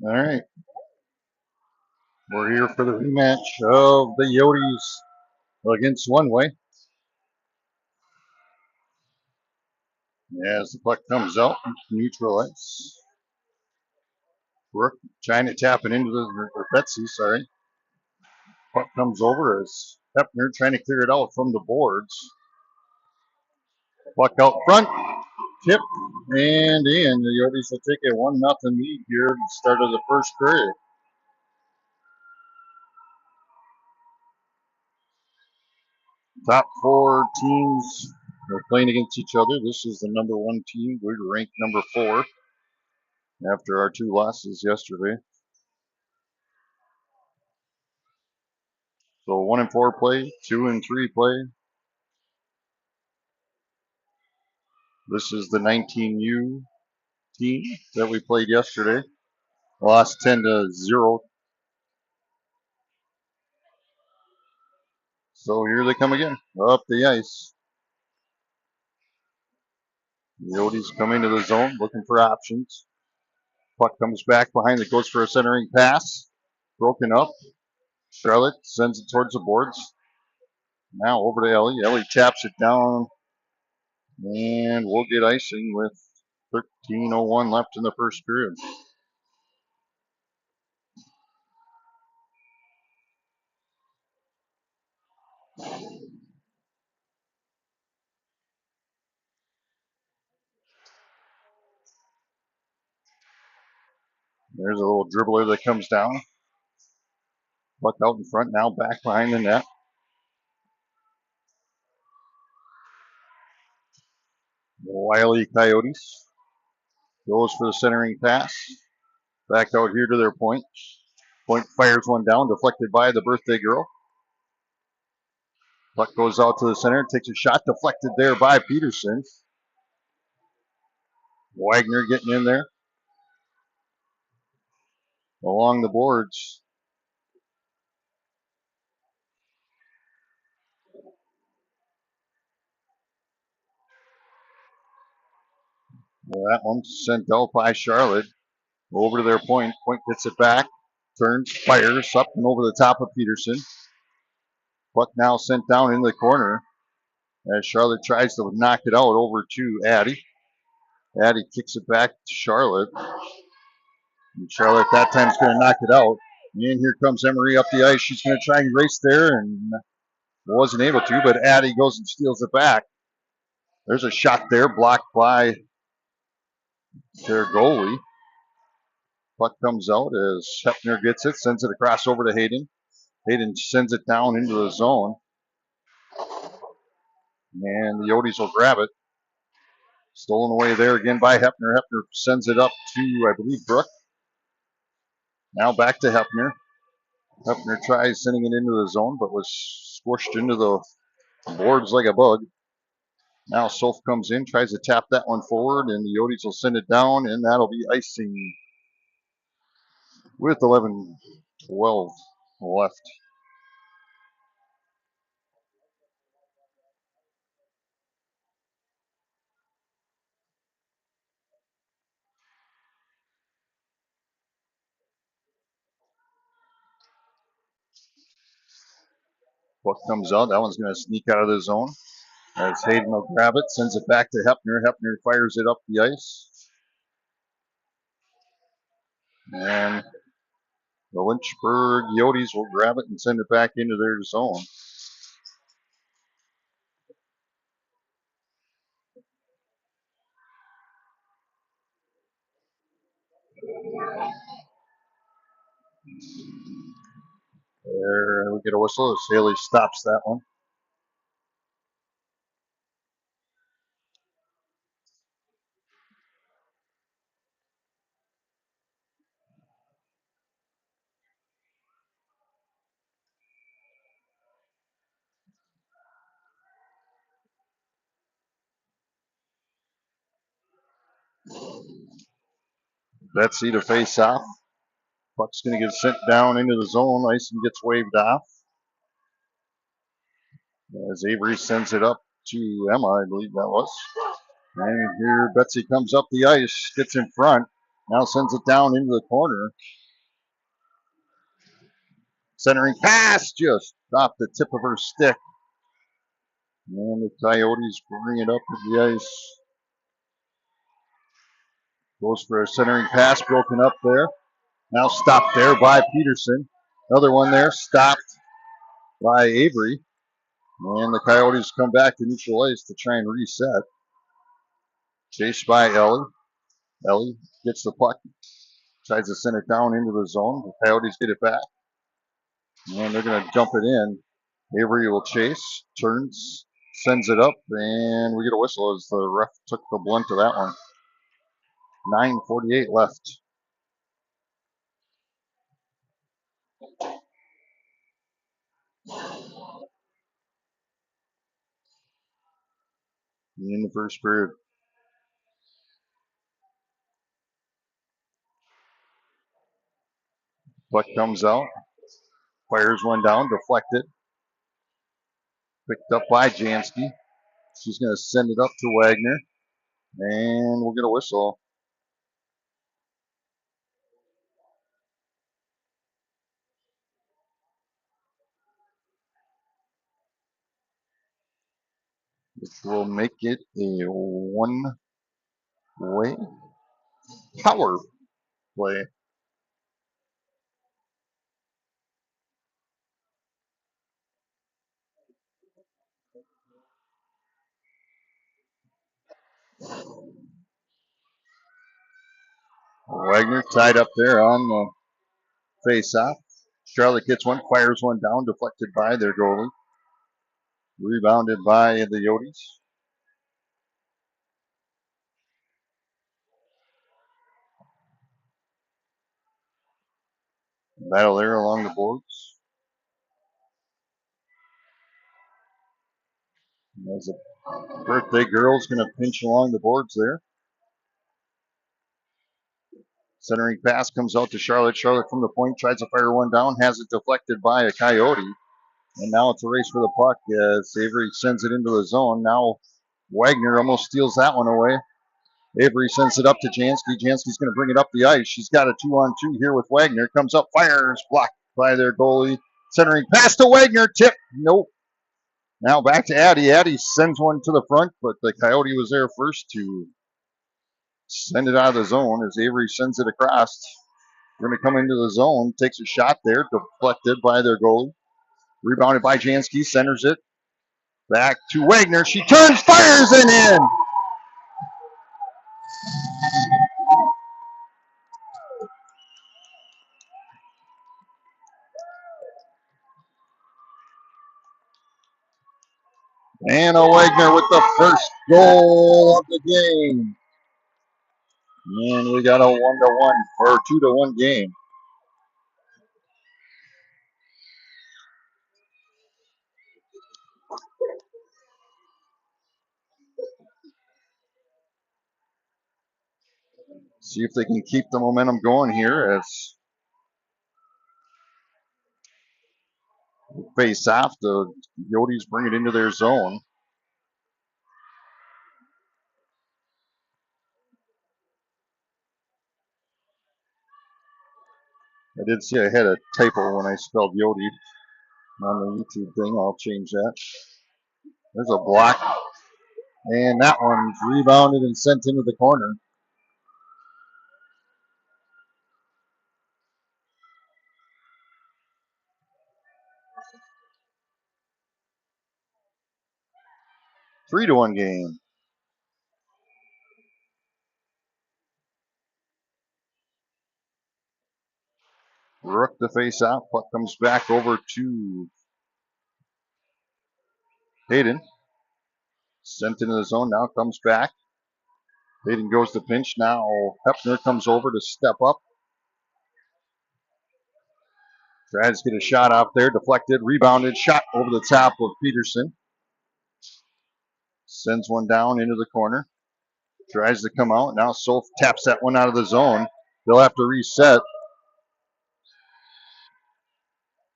All right, we're here for the rematch of the Yotes against One Way. As the puck comes out, neutral ice. Brooke trying to tap it into or Betsy, sorry. Puck comes over as Hepner trying to clear it out from the boards. Puck out front, tip, and in. The Yotes will take a 1-0 lead here at the start of the first period. Top four teams are playing against each other. This is the number one team. We're ranked number 4 after our 2 losses yesterday. So 1 and 4 play, 2 and 3 play. This is the 19U team that we played yesterday. Lost 10-0. So here they come again, up the ice. The Yotes come into the zone looking for options. Puck comes back behind it, goes for a centering pass. Broken up. Charlotte sends it towards the boards. Now over to Ellie. Ellie taps it down. And we'll get icing with 13:01 left in the first period. There's a little dribbler that comes down. Puck out in front, now back behind the net. The Wiley Coyotes goes for the centering pass. Back out here to their point. Point fires one down, deflected by the birthday girl. Puck goes out to the center, takes a shot, deflected there by Peterson. Wagner getting in there along the boards. Well, that one sent out by Charlotte. Over to their point. Point gets it back. Turns, fires up and over the top of Peterson. Puck now sent down into the corner as Charlotte tries to knock it out over to Addie. Addie kicks it back to Charlotte. And Charlotte that time is going to knock it out. And here comes Emery up the ice. She's going to try and race there and wasn't able to, but Addie goes and steals it back. There's a shot there blocked by their goalie. Puck comes out as Hepner gets it, sends it across over to Hayden. Hayden sends it down into the zone. And the Yotes will grab it. Stolen away there again by Hepner. Hepner sends it up to, I believe, Brooke. Now back to Hepner. Hepner tries sending it into the zone, but was squished into the boards like a bug. Now Soph comes in, tries to tap that one forward, and the Yotes will send it down, and that'll be icing with 11:12 left. Puck comes out. That one's going to sneak out of the zone. As Hayden will grab it, sends it back to Hepner. Hepner fires it up the ice. And the Lynchburg Yotes will grab it and send it back into their zone. There we get a whistle as Haley stops that one. Betsy to face off. Puck's going to get sent down into the zone. Icing gets waved off. As Avery sends it up to Emma, I believe that was. And here Betsy comes up the ice, gets in front. Now sends it down into the corner. Centering pass just off the tip of her stick. And the Coyotes bring it up to the ice. Goes for a centering pass, broken up there. Now stopped there by Peterson. Another one there, stopped by Avery. And the Coyotes come back to neutral ice to try and reset. Chased by Ellie. Ellie gets the puck. Tries to send it down into the zone. The Coyotes get it back. And they're going to dump it in. Avery will chase. Turns. Sends it up. And we get a whistle as the ref took the blunt of that one. 9:48 left. In the first period. Puck comes out. Fires one down. Deflected. Picked up by Jansky. She's going to send it up to Wagner. And we'll get a whistle. Which will make it a one-way power play. Wagner tied up there on the face-off. Charlotte gets one, fires one down, deflected by their goalie. Rebounded by the Yotes. Battle there along the boards. As a birthday girl's going to pinch along the boards there. Centering pass comes out to Charlotte. Charlotte from the point tries to fire one down, has it deflected by a Coyote. And now it's a race for the puck as Avery sends it into the zone. Now Wagner almost steals that one away. Avery sends it up to Jansky. Jansky's going to bring it up the ice. She's got a 2-on-2 here with Wagner. Comes up, fires, blocked by their goalie. Centering pass to Wagner. Tip. Nope. Now back to Addie. Addie sends one to the front, but the Coyote was there first to send it out of the zone as Avery sends it across. We're going to come into the zone. Takes a shot there. Deflected by their goalie. Rebounded by Jansky. Centers it. Back to Wagner. She turns, fires, and in. Anna Wagner with the first goal of the game. And we got a 1-1 or 2-1 game. See if they can keep the momentum going here as face off. The Yotes bring it into their zone. I did see I had a typo when I spelled Yodi. on the YouTube thing. I'll change that. There's a block. And that one's rebounded and sent into the corner. 3-1 game. Rook the face out. Puck comes back over to Hayden. Sent into the zone. Now comes back. Hayden goes to pinch. Now Hepner comes over to step up. Tries to get a shot out there. Deflected. Rebounded. Shot over the top of Peterson. Sends one down into the corner. Tries to come out. Now Solf taps that one out of the zone. They'll have to reset.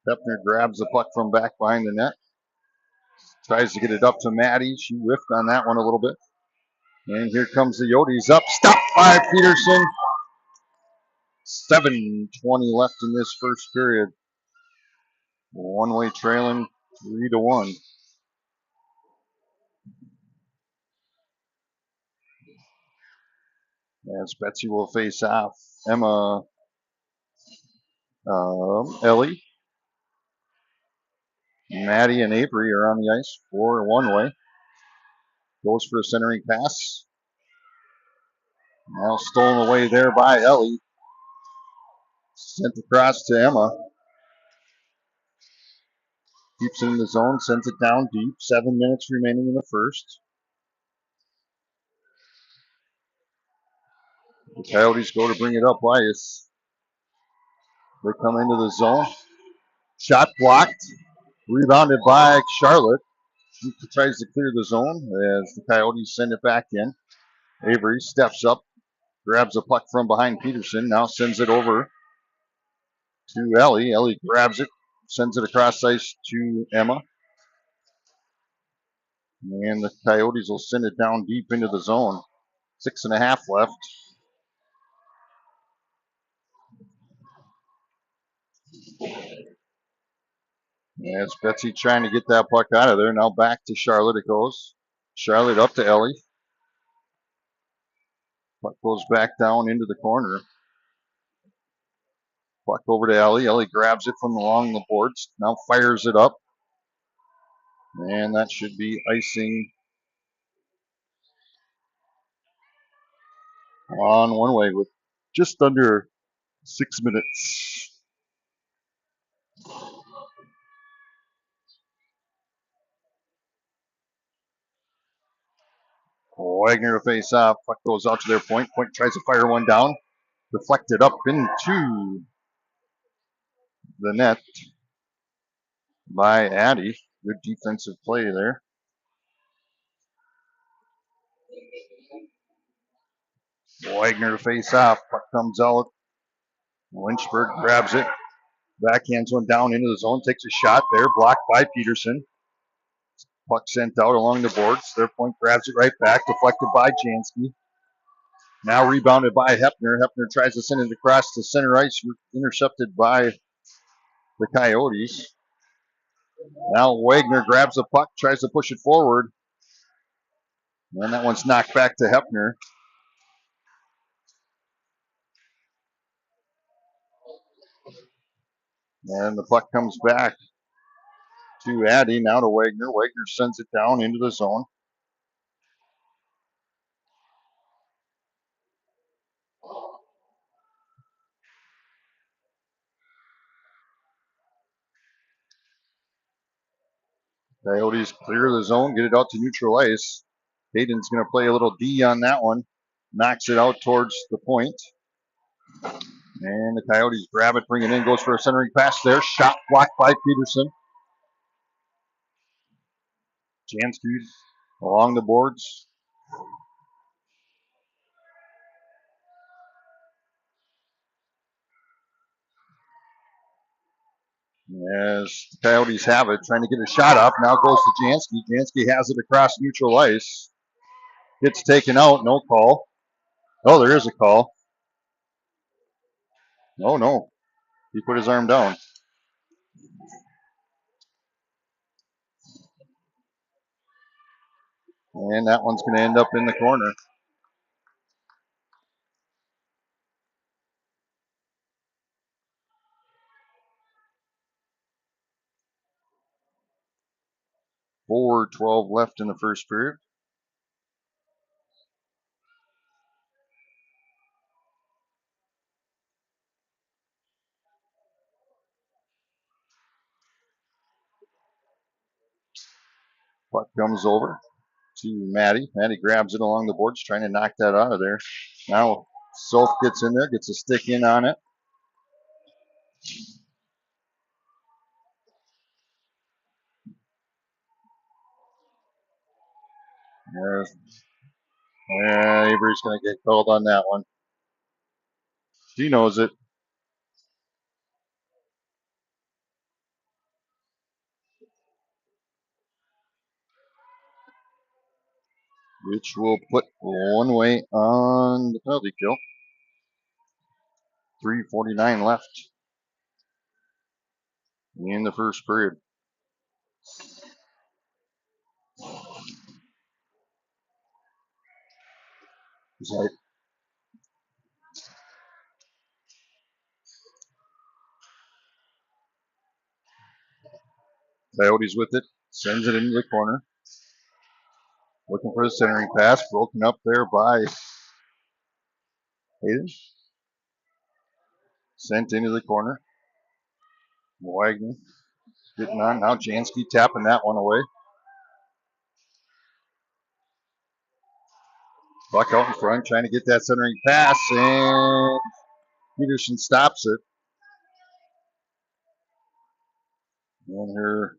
Hepner grabs the puck from back behind the net. Tries to get it up to Maddie. She whiffed on that one a little bit. And here comes the yotes up. Stopped by Peterson. 7:20 left in this first period. One-way trailing 3-1. As Betsy will face off Emma Ellie. Maddie and Avery are on the ice for one-way. Goes for a centering pass. Now stolen away there by Ellie. Sent across to Emma. Keeps it in the zone, sends it down deep. 7 minutes remaining in the first. The Coyotes go to bring it up ice. They come into the zone. Shot blocked. Rebounded by Charlotte. She tries to clear the zone as the Coyotes send it back in. Avery steps up, grabs a puck from behind Peterson. Now sends it over to Ellie. Ellie grabs it, sends it across ice to Emma. And the Coyotes will send it down deep into the zone. 6.5 left. Yeah, it's Betsy trying to get that puck out of there. Now back to Charlotte it goes. Charlotte up to Ellie. Puck goes back down into the corner. Puck over to Ellie. Ellie grabs it from along the boards. Now fires it up. And that should be icing on one way with just under 6 minutes. Wagner to face off. Puck goes out to their point. Point tries to fire one down. Deflected up into the net by Addie. Good defensive play there. Wagner to face off. Puck comes out. Lynchburg grabs it. Backhands one down into the zone. Takes a shot there. Blocked by Peterson. Puck sent out along the boards. Their point grabs it right back. Deflected by Jansky. Now rebounded by Hepner. Hepner tries to send it across the center ice. Intercepted by the Coyotes. Now Wagner grabs the puck. Tries to push it forward. And that one's knocked back to Hepner. And the puck comes back to Addie. Now to Wagner. Wagner sends it down into the zone. Coyotes clear the zone, get it out to neutral ice. Hayden's going to play a little D on that one. Knocks it out towards the point. And the Coyotes grab it, bring it in, goes for a centering pass there. Shot blocked by Peterson. Jansky along the boards. As the Coyotes have it, trying to get a shot up. Now goes to Jansky. Jansky has it across neutral ice. Gets taken out, no call. Oh, there is a call. Oh, no. He put his arm down. And that one's going to end up in the corner. Four 12 left in the first period. Puck comes over to Maddie. Maddie grabs it along the boards, trying to knock that out of there. Now Soph gets in there, gets a stick in on it. Avery's going to get called on that one. She knows it. Which will put one way on the penalty kill. 3:49 left in the first period. Coyotes with it, sends it into the corner. Looking for the centering pass, broken up there by Hayden. Sent into the corner. Wagner getting on. Now Jansky tapping that one away. Buck out in front, trying to get that centering pass, and Peterson stops it. And her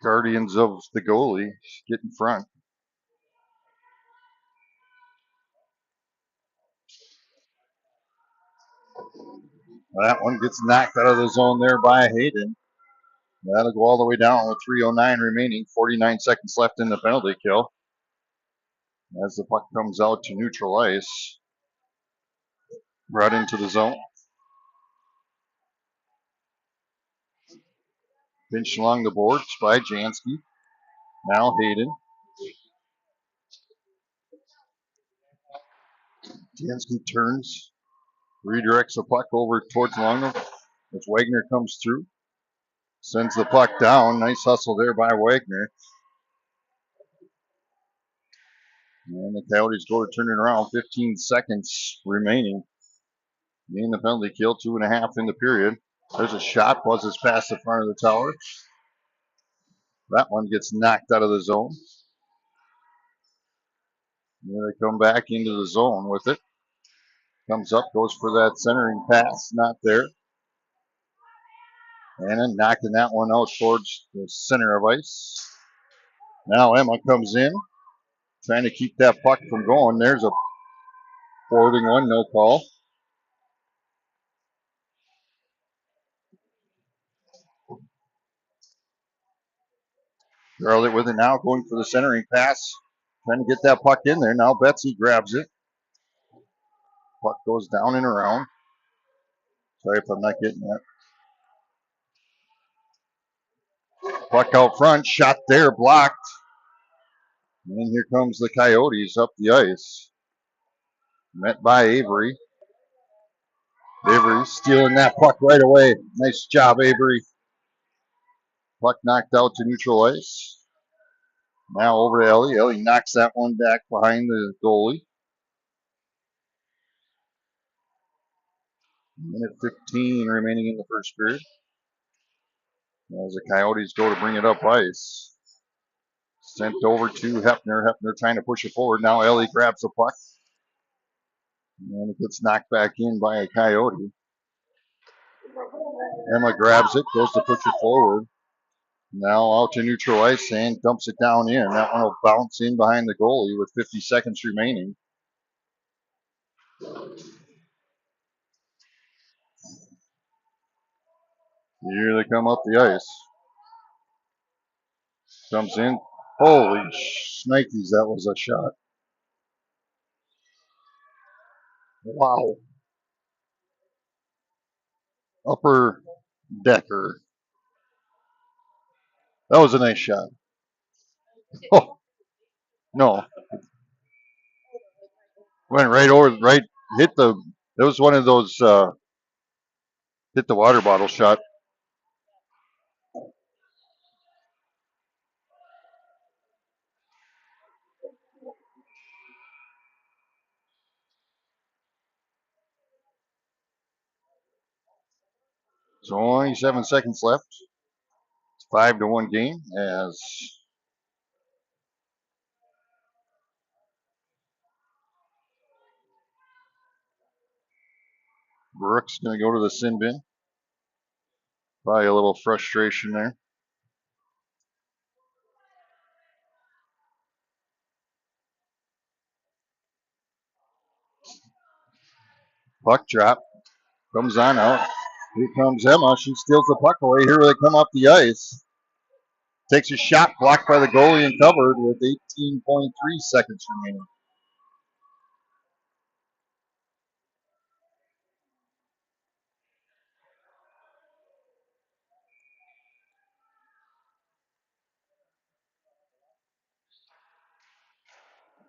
guardians of the goalie get in front. That one gets knocked out of the zone there by Hayden. That'll go all the way down with 3:09 remaining, 49 seconds left in the penalty kill. As the puck comes out to neutral ice, brought into the zone. Pinched along the boards by Jansky. Now Hayden. Jansky turns, redirects the puck over towards Longo as Wagner comes through. Sends the puck down. Nice hustle there by Wagner. And the Coyotes go to turn it around. 15 seconds remaining in the penalty kill. 2.5 in the period. There's a shot. Buzzes past the front of the tower. That one gets knocked out of the zone. Here they come back into the zone with it. Comes up, goes for that centering pass. Not there. And then knocking that one out towards the center of ice. Now Emma comes in, trying to keep that puck from going. There's a forwarding one, no call. Charlotte with it now, going for the centering pass. Trying to get that puck in there. Now Betsy grabs it. Puck goes down and around. Sorry if I'm not getting that. Puck out front, shot there, blocked. And here comes the Coyotes up the ice. Met by Avery. Avery stealing that puck right away. Nice job, Avery. Puck knocked out to neutral ice. Now over to Ellie. Ellie knocks that one back behind the goalie. Minute 15 remaining in the first period. As the Coyotes go to bring it up ice. Sent over to Hefner. Hefner trying to push it forward. Now Ellie grabs the puck. And it gets knocked back in by a Coyote. Emma grabs it, goes to push it forward. Now out to neutral ice and dumps it down in. That one will bounce in behind the goalie with 50 seconds remaining. Here they come up the ice. Comes in. Holy shnikes, that was a shot. Wow. Upper decker. That was a nice shot. Oh, No, went right over, right, hit the, that was one of those, hit the water bottle shot. So only 7 seconds left. It's 5-1 game as Brooks going to go to the sin bin. Probably a little frustration there. Puck drop. Comes on out. Here comes Emma. She steals the puck away. Here they come up the ice. Takes a shot, blocked by the goalie and covered with 18.3 seconds remaining.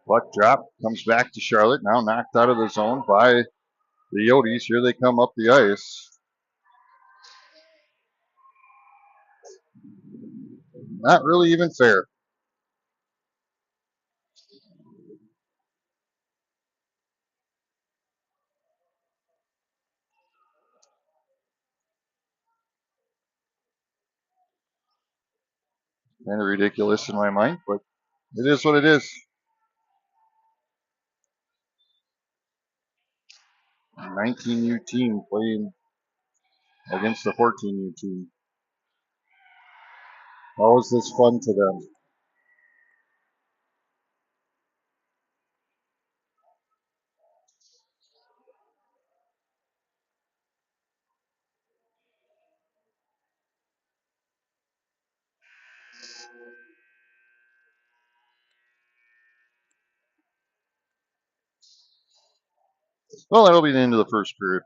Puck drop. Comes back to Charlotte. Now knocked out of the zone by the Yotes. Here they come up the ice. Not really even fair. Kind of ridiculous in my mind, but it is what it is. 19U team playing against the 14U team. How is this fun to them? Well, that'll be the end of the first period.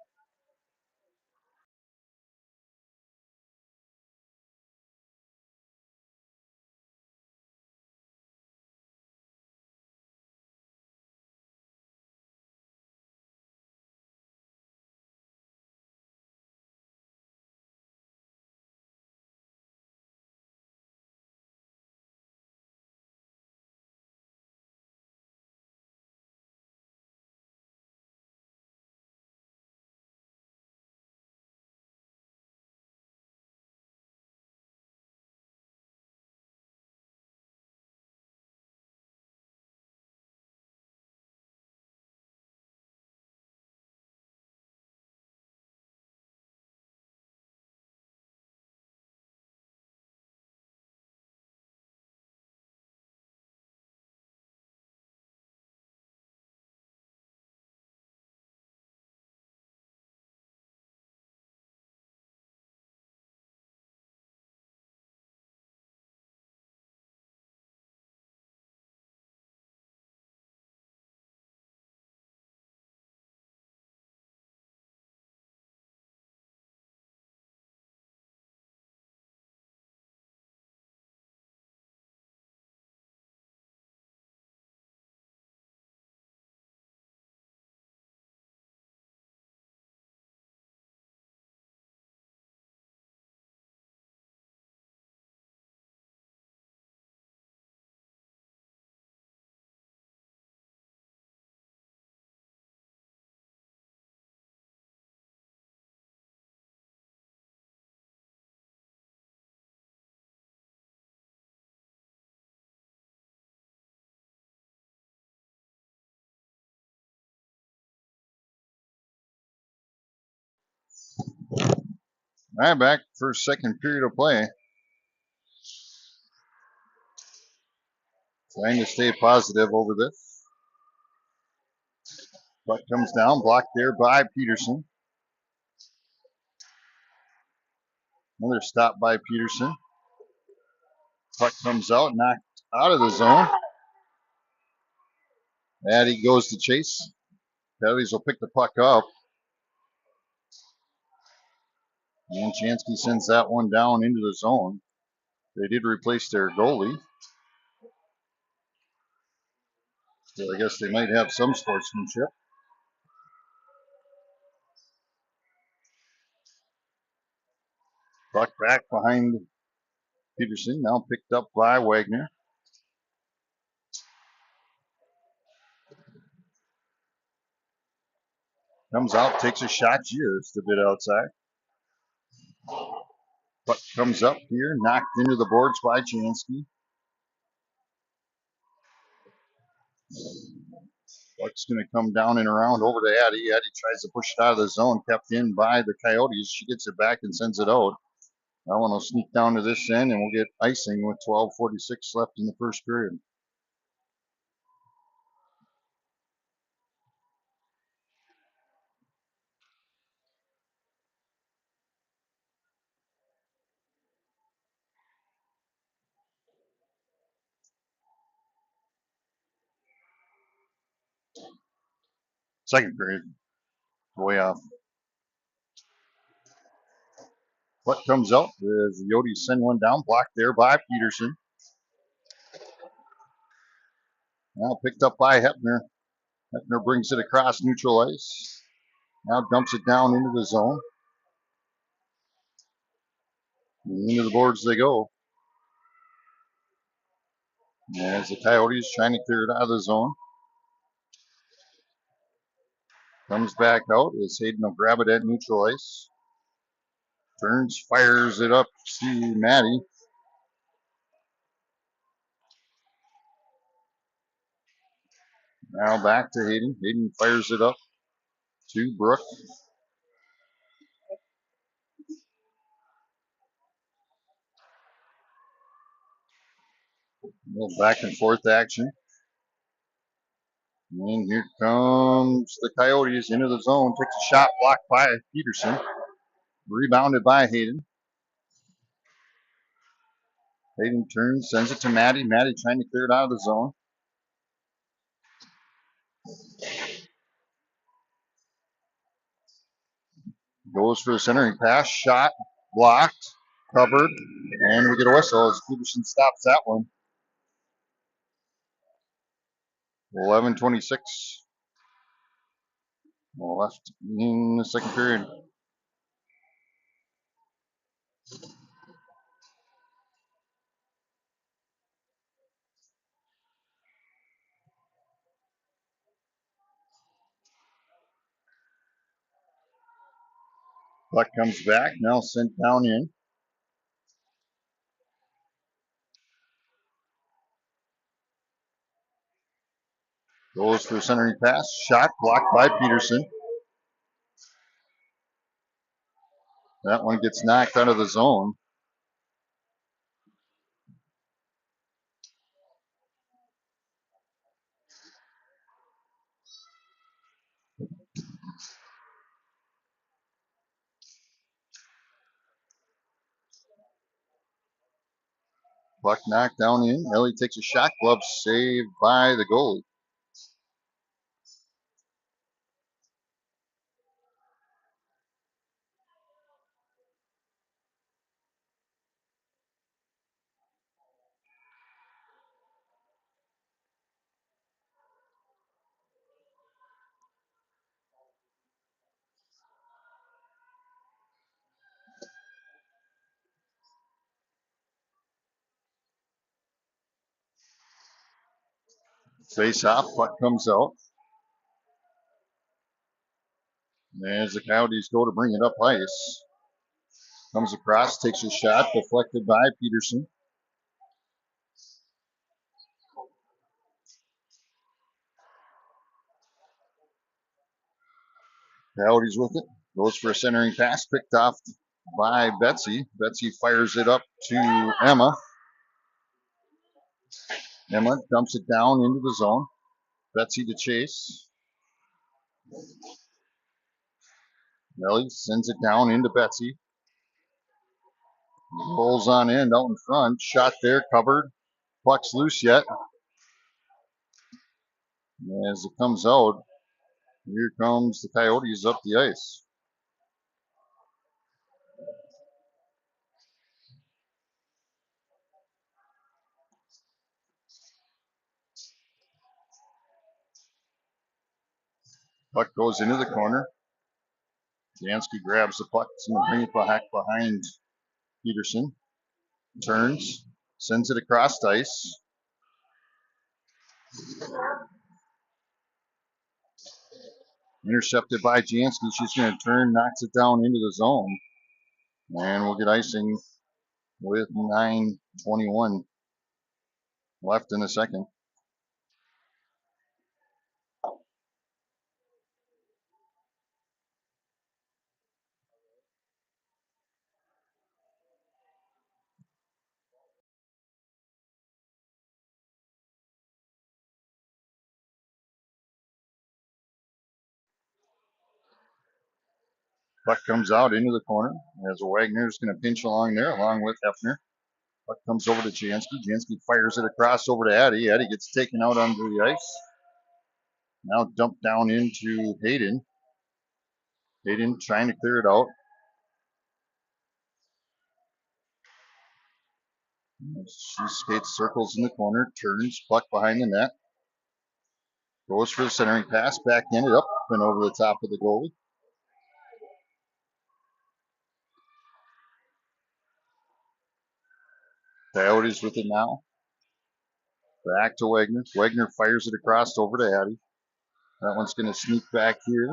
All right, back for second period of play. Trying to stay positive over this. Puck comes down, blocked there by Peterson. Another stop by Peterson. Puck comes out, knocked out of the zone. Addy goes to chase. Petties will pick the puck up. And Chansky sends that one down into the zone. They did replace their goalie. So I guess they might have some sportsmanship. Puck back behind Peterson, now picked up by Wagner. Comes out, takes a shot, just a bit outside. Puck comes up here, knocked into the boards by Chansky. Puck's going to come down and around over to Addie. Addie tries to push it out of the zone, kept in by the Coyotes. She gets it back and sends it out. That one will sneak down to this end, and we'll get icing with 12:46 left in the first period. Second period, way off. Puck comes out as the Yotes send one down, blocked there by Peterson. Now picked up by Hepner. Hepner brings it across neutral ice. Now dumps it down into the zone. And into the boards they go. As the Coyotes trying to clear it out of the zone. Comes back out as Hayden will grab it at neutral ice. Turns, fires it up to Maddie. Now back to Hayden. Hayden fires it up to Brooke. A little back and forth action. And here comes the Coyotes into the zone. Takes a shot, blocked by Peterson. Rebounded by Hayden. Hayden turns, sends it to Maddie. Maddie trying to clear it out of the zone. Goes for the centering pass. Shot, blocked, covered, and we get a whistle as Peterson stops that one. 11:26 left in the second period. Puck comes back, now sent down in. Goes for the centering pass. Shot, blocked by Peterson. That one gets knocked out of the zone. Puck knocked down in. Ellie takes a shot. Glove saved by the goalie. Face off. Puck comes out. As the Coyotes go to bring it up ice. Comes across, takes a shot, deflected by Peterson. Coyotes with it. Goes for a centering pass, picked off by Betsy. Betsy fires it up to Emma. Emma dumps it down into the zone. Betsy to chase. Ellie sends it down into Betsy. Rolls on in out in front. Shot there, covered. Puck's loose yet. As it comes out, here comes the Coyotes up the ice. Puck goes into the corner. Jansky grabs the puck. It's going to bring it back behind Peterson. Turns. Sends it across ice. Intercepted by Jansky. She's going to turn, knocks it down into the zone. And we'll get icing with 9:21 left in the second. Puck comes out into the corner as Wagner's going to pinch along there along with Hefner. Puck comes over to Jansky. Jansky fires it across over to Addy. Addy gets taken out onto the ice. Now dumped down into Hayden. Hayden trying to clear it out. She skates circles in the corner, turns, puck behind the net. Goes for the centering pass, backhanded up and over the top of the goalie. Coyotes with it now. Back to Wagner. Wagner fires it across over to Addy. That one's going to sneak back here.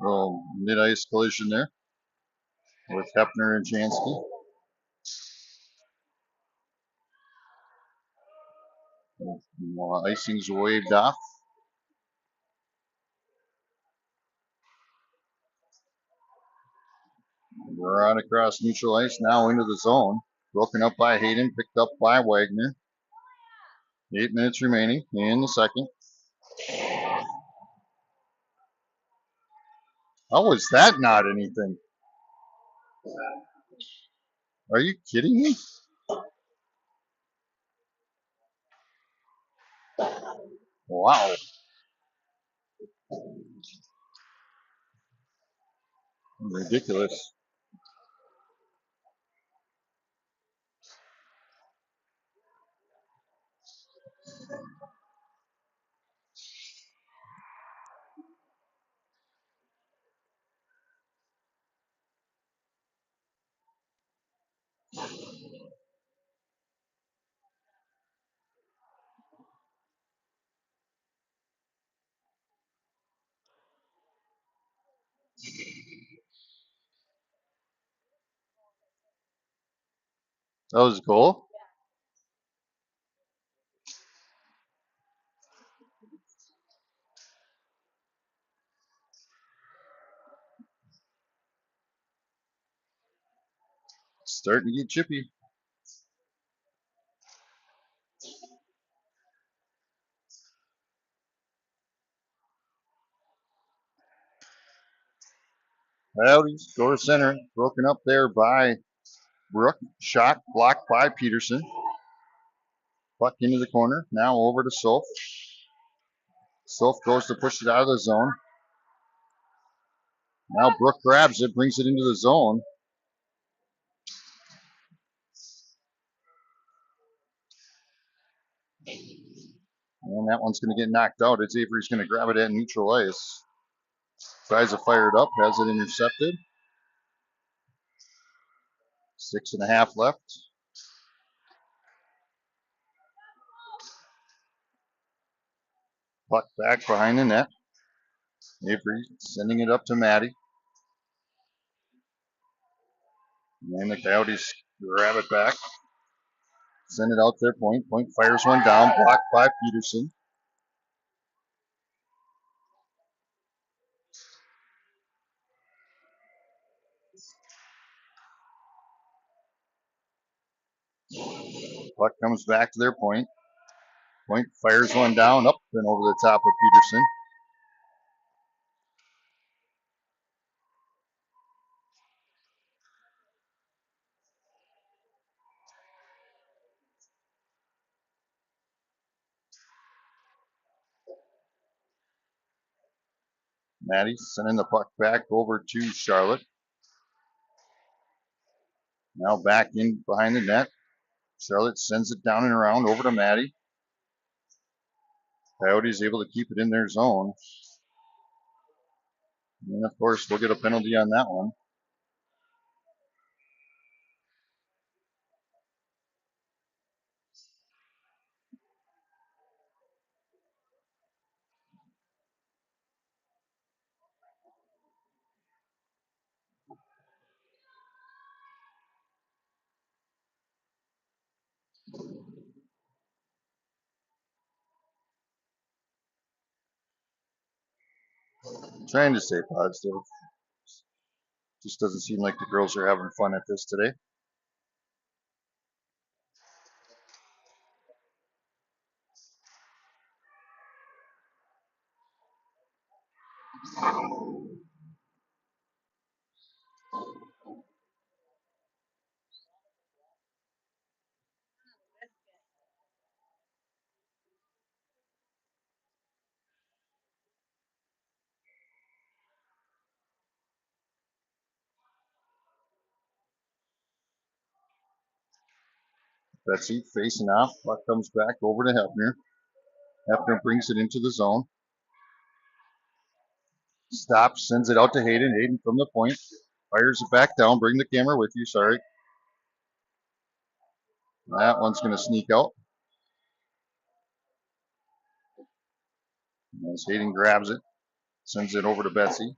Little mid-ice collision there with Hefner and Jansky. Icing's waved off. We're on across neutral ice now into the zone. Broken up by Hayden, picked up by Wagner. 8 minutes remaining in the second. How was that not anything? Are you kidding me? Wow. Ridiculous. That was a goal? Starting to get chippy. Coyotes go to center. Broken up there by Brook. Shot blocked by Peterson. Puck into the corner. Now over to Solf. Solf goes to push it out of the zone. Now Brook grabs it, brings it into the zone. And that one's going to get knocked out. It's Avery's going to grab it at neutral ice. Tries to fire it up, has it intercepted. 6.5 left. Puck back behind the net. Avery sending it up to Maddie. And the Coyotes grab it back. Send it out there. Point. Point fires one down. Blocked by Peterson. Puck comes back to their point. Point fires one down, up and over the top of Peterson. Maddie sending the puck back over to Charlotte. Now back in behind the net. Charlotte sends it down and around over to Maddie. Coyotes able to keep it in their zone. And of course, we'll get a penalty on that one. Trying to stay positive. Just doesn't seem like the girls are having fun at this today. Betsy facing off. Puck comes back over to Hefner. Hefner brings it into the zone. Stops, sends it out to Hayden. Hayden from the point. Fires it back down. Bring the camera with you, sorry. That one's going to sneak out. As Hayden grabs it, sends it over to Betsy.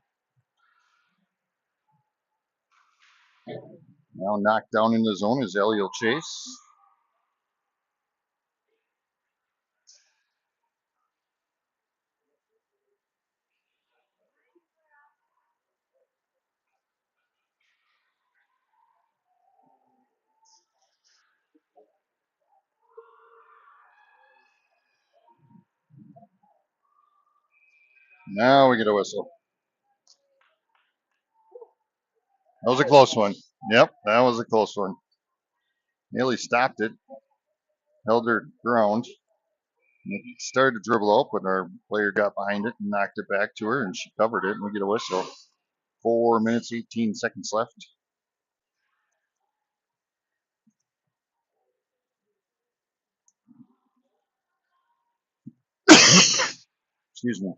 Now knocked down in the zone is Elliot Chase. Now we get a whistle. That was a close one. Yep, that was a close one. Nearly stopped it. Held her ground. It started to dribble out, but our player got behind it and knocked it back to her, and she covered it, and we get a whistle. 4 minutes, 18 seconds left. Excuse me.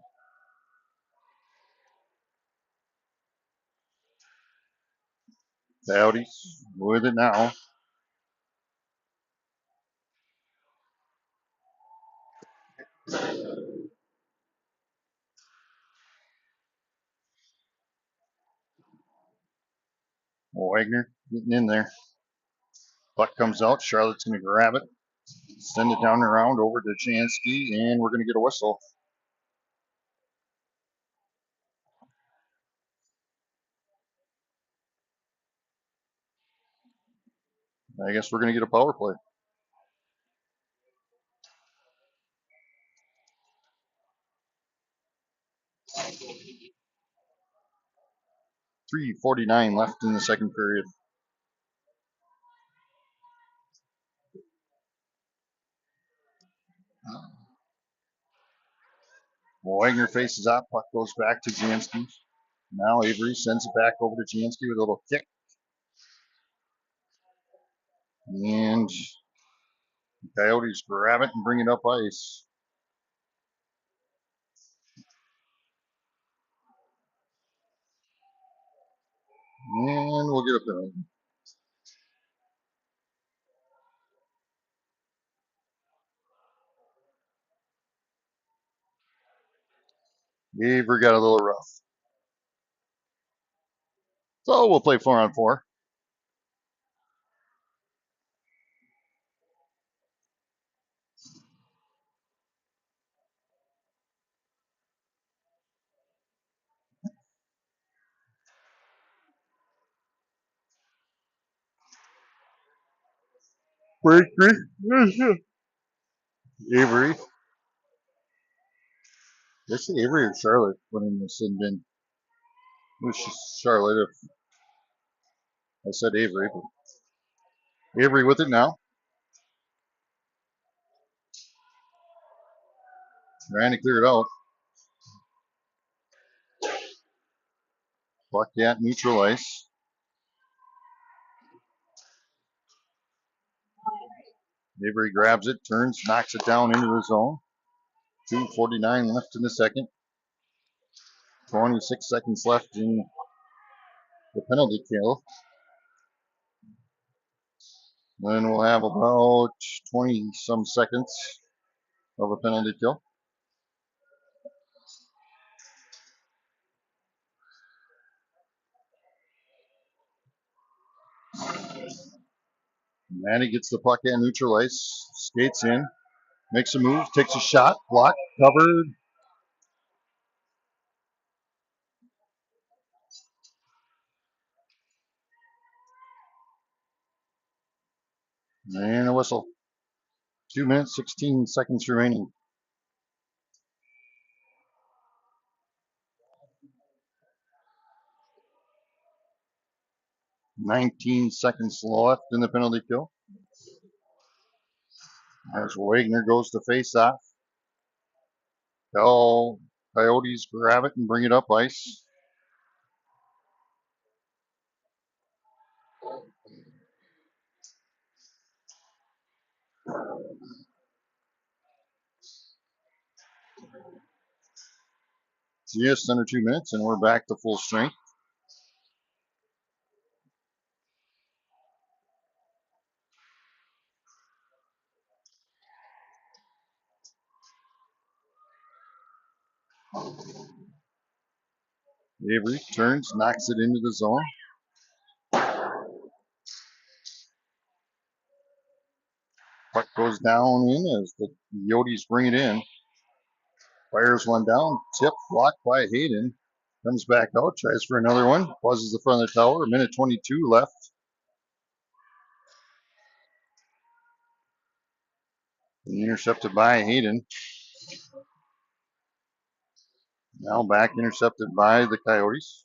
Coyotes with it now. Wagner getting in there. Puck comes out. Charlotte's going to grab it. Send it down and around over to Jansky, and we're going to get a whistle. I guess we're going to get a power play. 3:49 left in the second period. Wagner faces up. Puck goes back to Jansky. Now Avery sends it back over to Jansky with a little kick. And the Coyotes grab it and bring it up ice. And we'll get a penalty. Avery got a little rough. So we'll play 4-on-4. Avery. Is it Avery or Charlotte winning this in bin? It was Charlotte if I said Avery. But Avery with it now. Trying to clear it out. Puck at neutral ice. Avery grabs it, turns, knocks it down into the zone. 2:49 left in the second. 26 seconds left in the penalty kill. Then we'll have about 20 some seconds of a penalty kill. Manny gets the puck at neutral ice, skates in, makes a move, takes a shot, blocked, covered. And a whistle. 2 minutes, 16 seconds remaining. 19 seconds left in the penalty kill. As Wagner goes to face off. Coyotes grab it and bring it up ice. Just under 2 minutes, and we're back to full strength. Avery turns, knocks it into the zone. Puck goes down in as the Yotes bring it in. Fires one down, tip blocked by Hayden. Comes back out, tries for another one. Buzzes the front of the tower. A minute 22 left. Intercepted by Hayden. Now back intercepted by the Coyotes.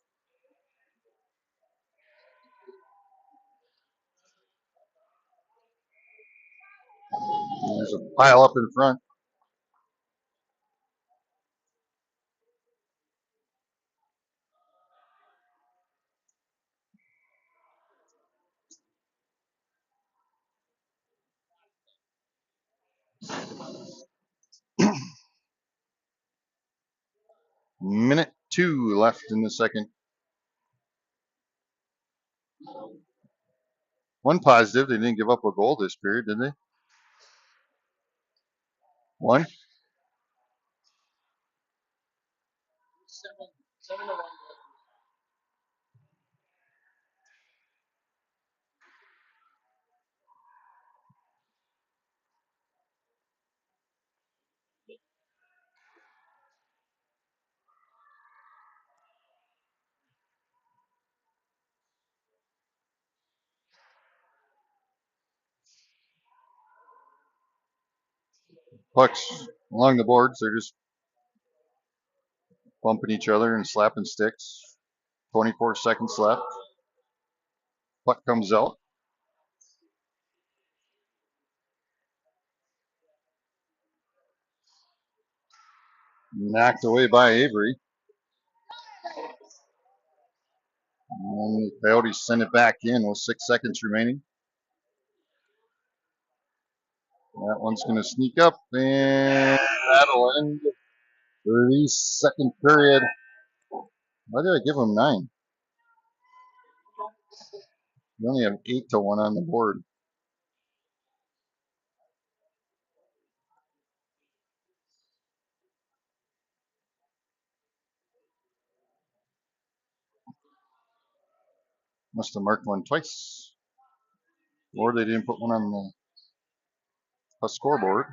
There's a pile up in front. Minute 2 left in the second. One positive, they didn't give up a goal this period, did they? One. Pucks along the boards, they're just bumping each other and slapping sticks. 24 seconds left. Puck comes out. Knocked away by Avery. And the Coyotes send it back in with 6 seconds remaining. That one's going to sneak up, and that'll end the second period. Why did I give them 9? We only have 8-1 on the board. Must have marked one twice. Or they didn't put one on the scoreboard.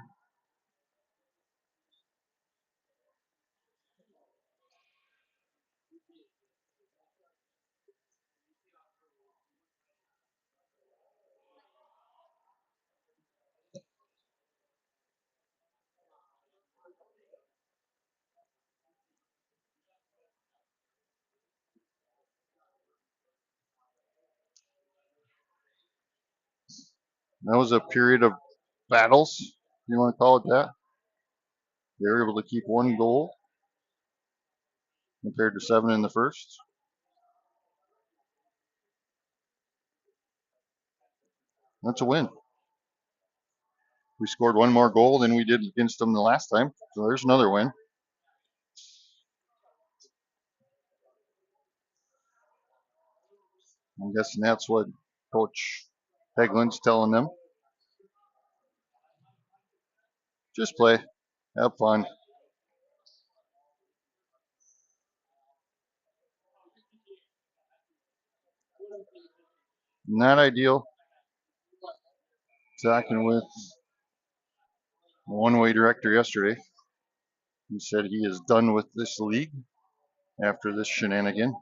That was a period of battles, if you want to call it that. They were able to keep 1 goal compared to 7 in the first. That's a win. We scored one more goal than we did against them the last time. So there's another win. I'm guessing that's what Coach Heglin's telling them. Just play. Have fun. Not ideal. Talking with the one-way director yesterday. He said he is done with this league after this shenanigan.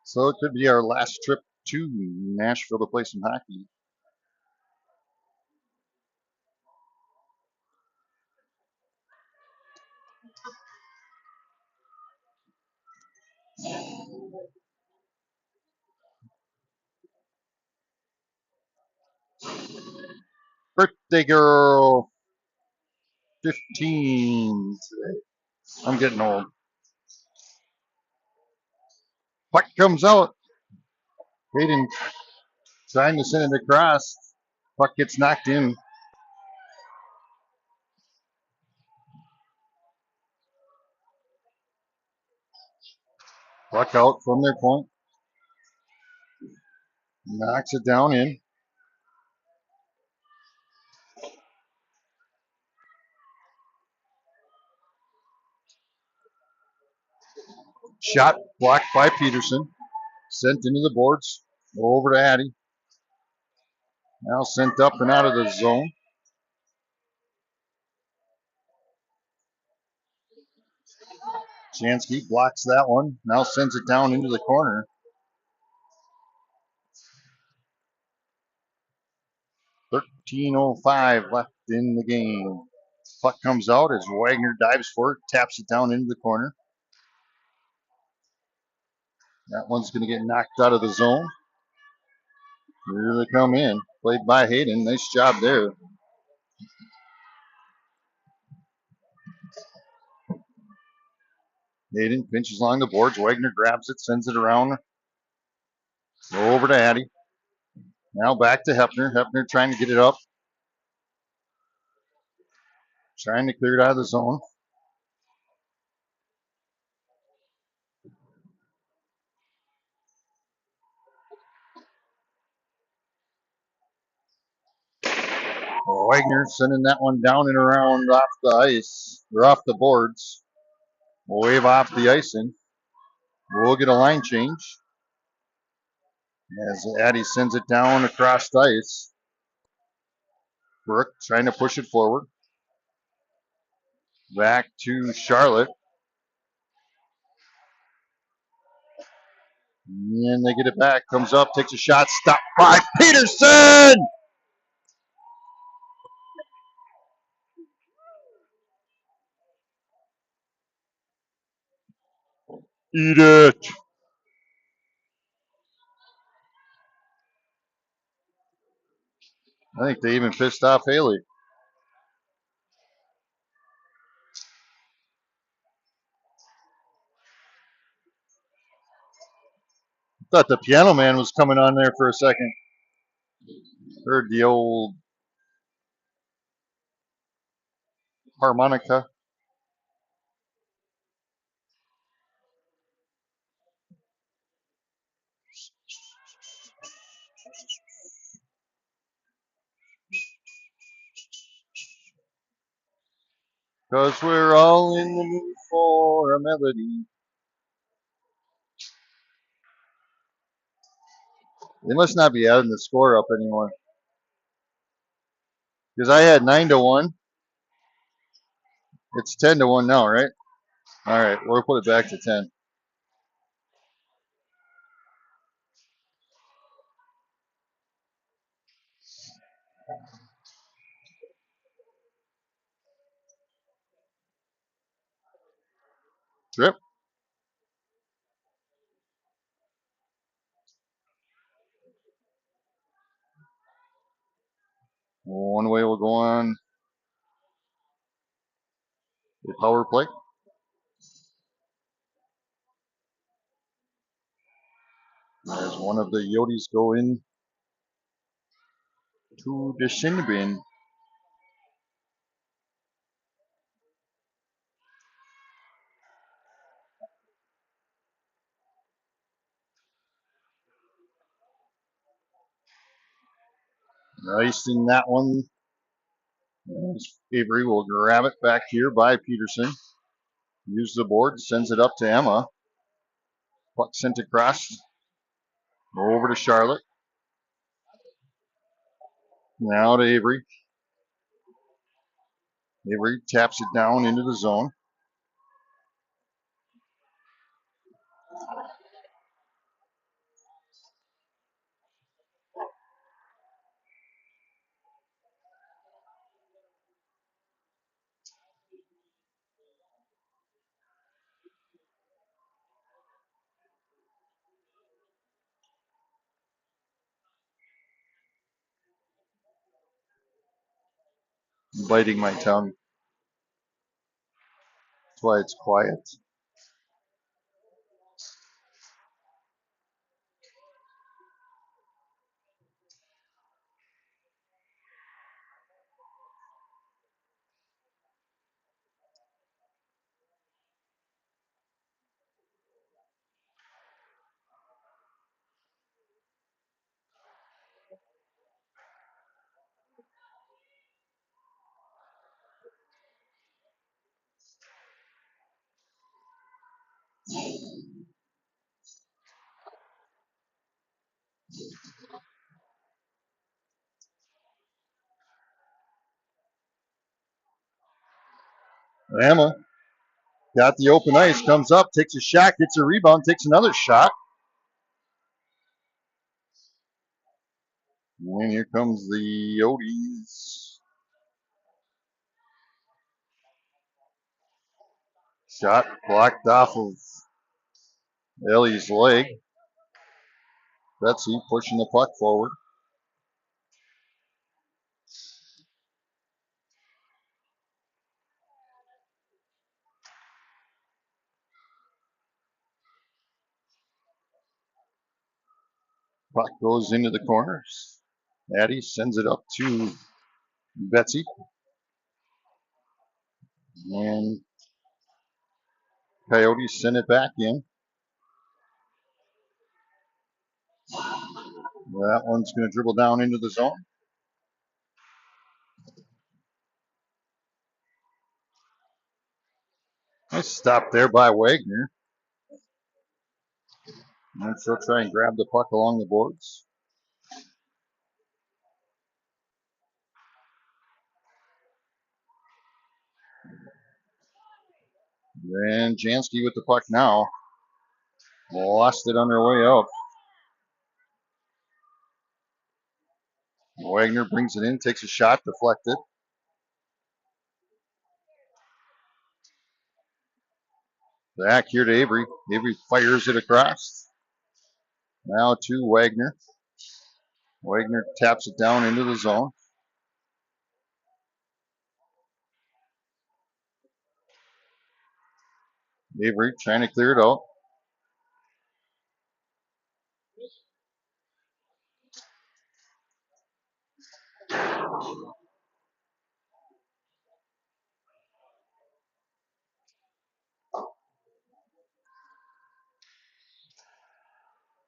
So it could be our last trip to Nashville to play some hockey. Birthday girl, 15 today. I'm getting old. Puck comes out. Hayden trying to send it across. Puck gets knocked in. Puck out from their point. Knocks it down in. Shot blocked by Peterson. Sent into the boards. Over to Addy. Now sent up and out of the zone. Chansky blocks that one. Now sends it down into the corner. 13:05 left in the game. Puck comes out as Wagner dives for it, taps it down into the corner. That one's going to get knocked out of the zone. Here they come in. Played by Hayden. Nice job there. Hayden pinches along the boards. Wagner grabs it, sends it around. Over to Addy. Now back to Hefner. Hefner trying to get it up. Trying to clear it out of the zone. Wagner sending that one down and around off the ice, or off the boards. Wave off the icing. We'll get a line change as Addy sends it down across the ice. Brooke trying to push it forward. Back to Charlotte. And they get it back. Comes up, takes a shot, stopped by Peterson! Eat it! I think they even pissed off Haley. Thought the piano man was coming on there for a second. Heard the old harmonica. Cause we're all in the mood for a melody. They must not be adding the score up anymore. Because I had 9-1. It's 10-1 now, right? All right, we'll put it back to 10. Trip. One way will go on the power play. As one of the yotes go in to the shin bin. Icing that one. As Avery will grab it back here by Peterson. Use the board, sends it up to Emma. Puck sent across. Over to Charlotte. Now to Avery. Avery taps it down into the zone. Biting my tongue. That's why it's quiet. Emma got the open ice, comes up, takes a shot, gets a rebound, takes another shot. And here comes the Yotes. Shot blocked off of Ellie's leg. Betsy pushing the puck forward. Puck goes into the corners. Addie sends it up to Betsy. And Coyotes send it back in. That one's going to dribble down into the zone. Nice stop there by Wagner. And she'll try and grab the puck along the boards. And Jansky with the puck now. Lost it on their way out. Wagner brings it in, takes a shot, deflected. Back here to Avery. Avery fires it across. Now to Wagner. Wagner taps it down into the zone. Avery trying to clear it out.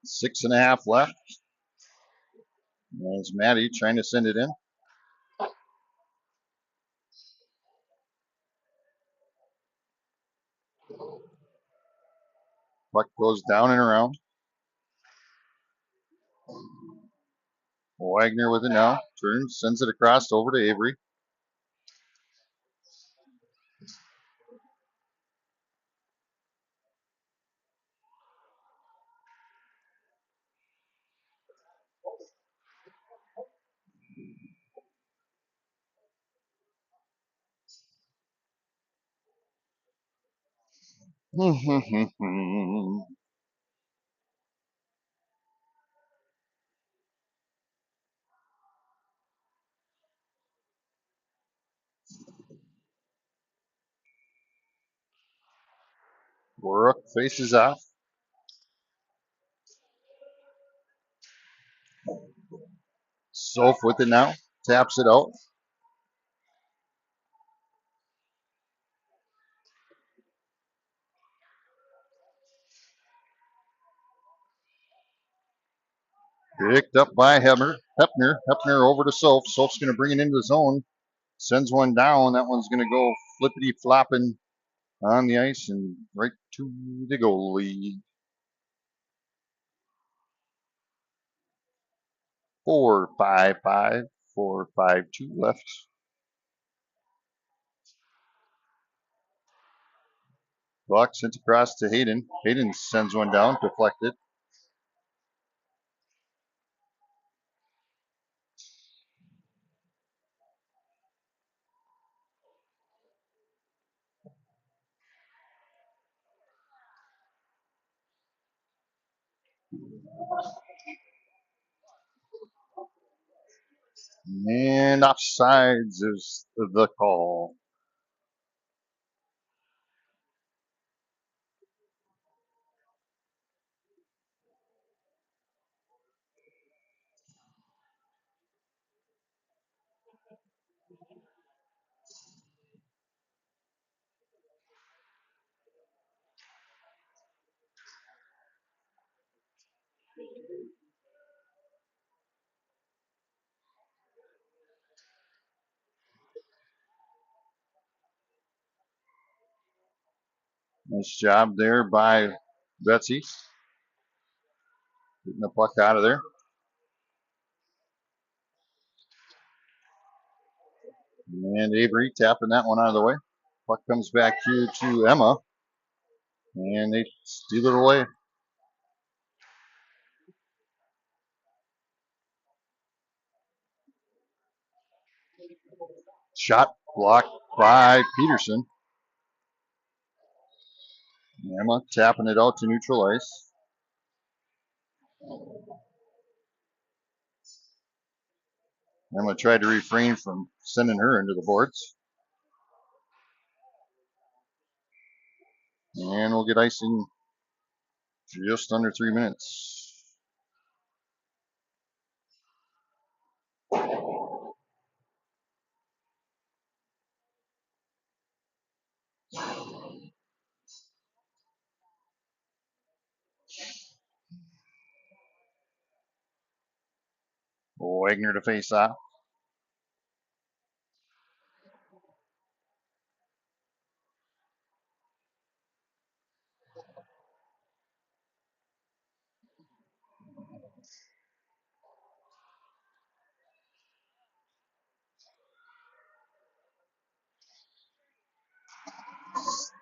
Six and a half left. There's Maddie trying to send it in. Puck goes down and around. Wagner with it now. Turns, sends it across over to Avery. Rook faces off. Zolf with it now. Taps it out. Picked up by Hepner. Hepner over to Zolf. Zolf's going to bring it into the zone. Sends one down. That one's going to go flippity flopping on the ice and right to the goalie. 4-5-5, 4-5-2 left. Buck sent across to Hayden. Hayden sends one down, deflected. And offsides is the call. Nice job there by Betsy. Getting the puck out of there. And Avery tapping that one out of the way. Puck comes back here to Emma. And they steal it away. Shot blocked by Peterson. Emma tapping it out to neutral ice. Emma tried to refrain from sending her into the boards. And we'll get icing just under 3 minutes. Wagner to face off.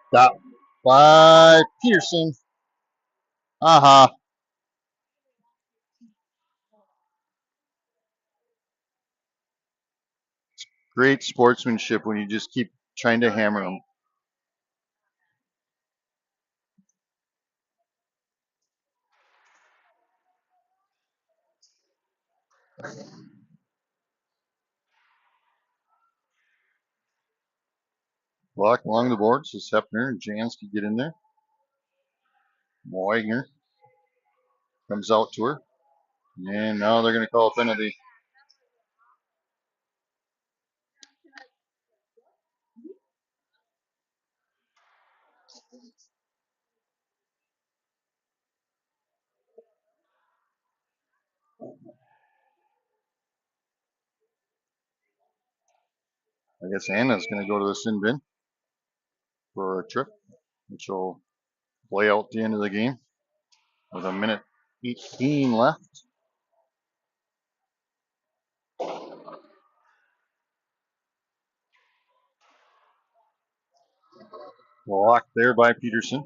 Stop by Peterson. Uh-huh. Great sportsmanship when you just keep trying to hammer them. Block along the boards as Hepner and Jansky get in there. Wagner comes out to her. And now they're going to call a penalty. I guess Anna's going to go to the sin bin for a trip, which will play out the end of the game with a minute 18 left. Blocked there by Peterson.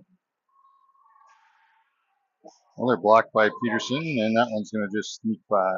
Well, they're blocked by Peterson, and that one's going to just sneak by.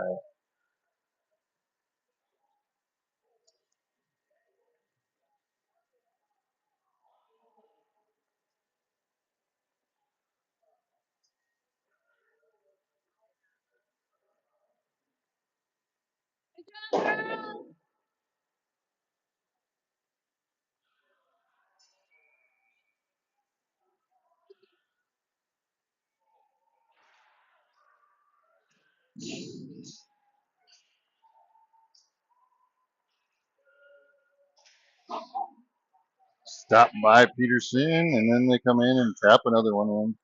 Stopped by Peterson, and then they come in and tap another one in.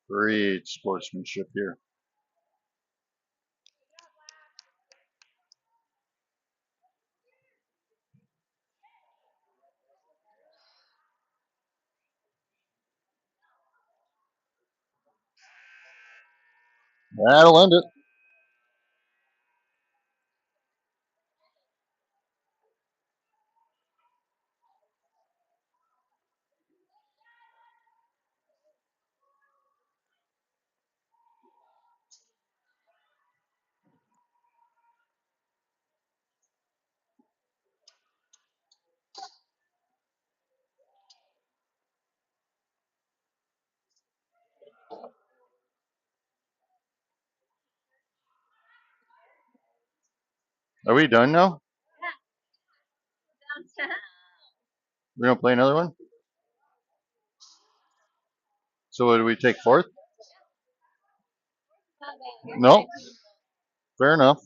Great sportsmanship here. That'll end it. Are we done now? We're gonna play another one. So what do we take fourth? No. Fair enough.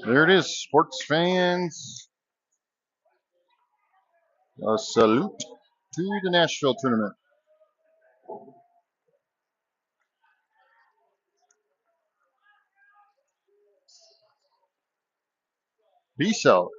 There it is, sports fans. A salute to the Nashville tournament. Peace out.